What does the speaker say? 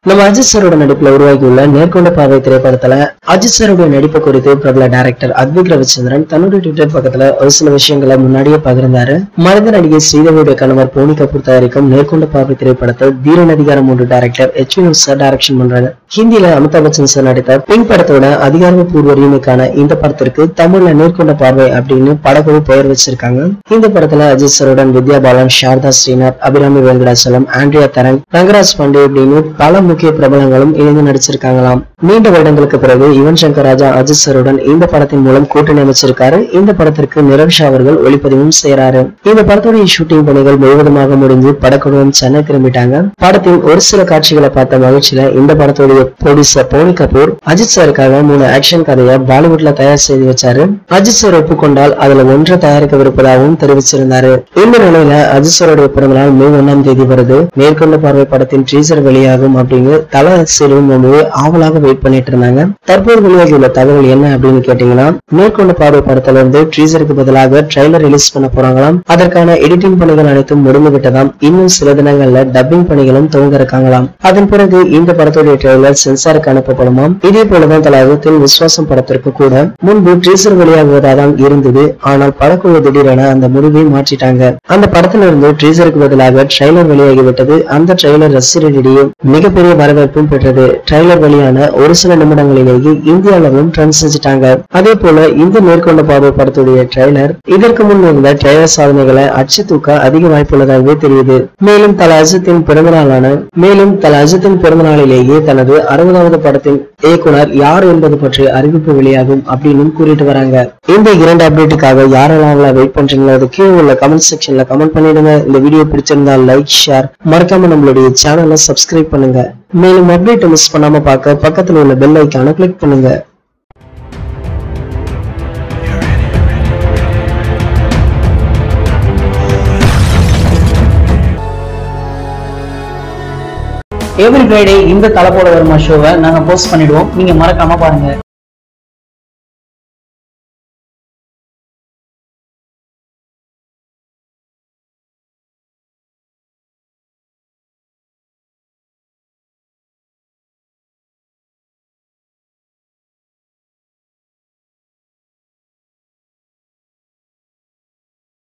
நம்ம அஜித் சாரோட நடிப்புல உருவாகியுள்ள நேர்கொண்ட பார்வை திரைப்படத்துல அஜித் சாரோட நடிப்பு குறித்து பிரபல டைரக்டர் அத்விக் ரவிச்சந்திரன் தன்னுடைய ட்விட்டர் பக்கத்துல ஒரு சில விஷயங்களை முன்னாடியே பகிர்ந்தாரு. மறைந்த நடிகை ஸ்ரீதேவியுடைய கணவர் போனி கபூர் தயாரிக்கும் நேர்கொண்ட பார்வை திரைப்படத்தை தீரன் அதிகாரம் 3 டைரக்டர் HV சார் டைரக்ஷன் பண்றாரு. ஹிந்தியில அமிதாப் பச்சன் சார் நடித்த பிங்க் படத்தோட அதிகாரப்பூர்வ ரீமேக்கான இந்த படத்திற்கு தமிழ்ல நேர்கொண்ட பார்வை அப்படின்னு படக்குழு பெயர் வச்சிருக்காங்க. இந்த படத்துல அஜித் சாருடன் வித்யா பாலன், சாரதா ஸ்ரீநாத், அபிராமி வெங்கடாச்சலம், ஆண்ட்ரியா தரன், ரங்கராஜ் பாண்டே அப்படின்னு பல முக்கிய பிரபலங்களும் இணைந்து நடிச்சிருக்காங்களாம். நீண்ட வருடங்களுக்கு பிறகு யுவன் சங்கர் ராஜா அஜித் சாருடன் இந்த படத்தின் மூலம் கூட்டணி அமைச்சிருக்காரு. இந்த படத்திற்கு நிரவ்ஷா அவர்கள் ஒளிப்பதிவும் செய்யறாரு. இந்த படத்துடைய ஷூட்டிங் பணிகள் முழுவதுமாக முடிஞ்சு படக்குழுவும் சென்னை திரும்பிட்டாங்க. படத்தின் ஒரு சில காட்சிகளை பார்த்த மகிழ்ச்சியில இந்த படத்துடைய ப்ரொடியூசர் போனி கபூர் அஜித் சாருக்காக 3 ஆக்ஷன் கதையை பாலிவுட்ல தயார் செய்து வச்சாரு. அஜித் சார் ஒப்புக்கொண்டால் அதுல ஒன்றை தயாரிக்கவிருப்பதாகவும் தெரிவிச்சிருந்தாரு. இந்த நிலையில அஜித் சாருடைய பிறந்தநாள் மே 1ஆம் தேதி வருது. மேற்கொண்ட பார்வை படத்தின் டீசர் வெளியாகும் அப்படின்னு தல ரசிகர்களும் ஆவலாக வெயிட் பண்ணிட்டு இருந்தாங்க. தற்போது வெளியாகியுள்ள தகவல் என்ன அப்படின்னு கேட்டீங்கன்னா, மேற்கொண்ட பார்வை படத்துல இருந்து டீசருக்கு பதிலாக ட்ரைலர் ரிலீஸ் பண்ண போறாங்களாம். அதற்கான எடிட்டிங் பணிகள் அனைத்தும் முடிந்து விட்டதாம். இன்னும் சில தினங்கள்ல டப்பிங் பணிகளும் துவங்க இருக்காங்களாம். அதன் பிறகு இந்த படத்துடைய ட்ரெய்லர் சென்சாருக்கு அனுப்பப்படுமாம். இதே போலதான் தல அஜித்தின் விஸ்வாசம் படத்திற்கு கூட முன்பு டீசர் வெளியாகுவதாதான் இருந்தது. ஆனால் படக்குழு திடீரென அந்த முடிவை மாற்றிட்டாங்க. அந்த படத்திலிருந்து டீசருக்கு பதிலாக ட்ரெய்லர் வெளியாகிவிட்டது. அந்த ட்ரெய்லர் ரசிகர்களிடையே மிகப்பெரிய வரவேற்பும் பெற்றது. ட்ரெய்லர் வெளியான ஒரு சில நிமிடங்களிலேயே இந்திய அளவிலும் ட்ரெண்ட் செஞ்சுட்டாங்க. அதே போல இந்த மேற்கொண்ட பார்வை படத்துடைய ட்ரெய்லர் இதற்கு முன் இருந்த ட்ரெய்லர் சாதனைகளை அச்சு தூக்க அதிக வாய்ப்புள்ளதாகவே தெரியுது. மேலும் தல அஜித்தின் பிறந்த நாளிலேயே தனது 60வது படத்தின் இயக்குனர் யார் என்பது பற்றி அறிவிப்பு வெளியாகும் அப்படின்னு கூறிட்டு வராங்க. இந்த 2 அப்டேட்டுக்காக யாரெல்லாம் வெயிட் பண்றீங்களோ அது கீழே உள்ள கமெண்ட் செக்ஷன்ல கமெண்ட் பண்ணிடுங்க. இந்த வீடியோ பிடிச்சிருந்தா லைக், ஷேர், மறக்காம நம்மளுடைய சேனலை சப்ஸ்கிரைப் பண்ணுங்க. மேலும் அப்டேட் மிஸ் பண்ணாம பார்க்க பக்கத்துல உள்ள பெல் ஐகானை கிளிக் பண்ணுங்க. எவ்ரி ஃப்ரைடே இந்த தலை போட வருமா ஷோவை நாங்க போஸ்ட் பண்ணிடுவோம். நீங்க மறக்காம பாருங்க.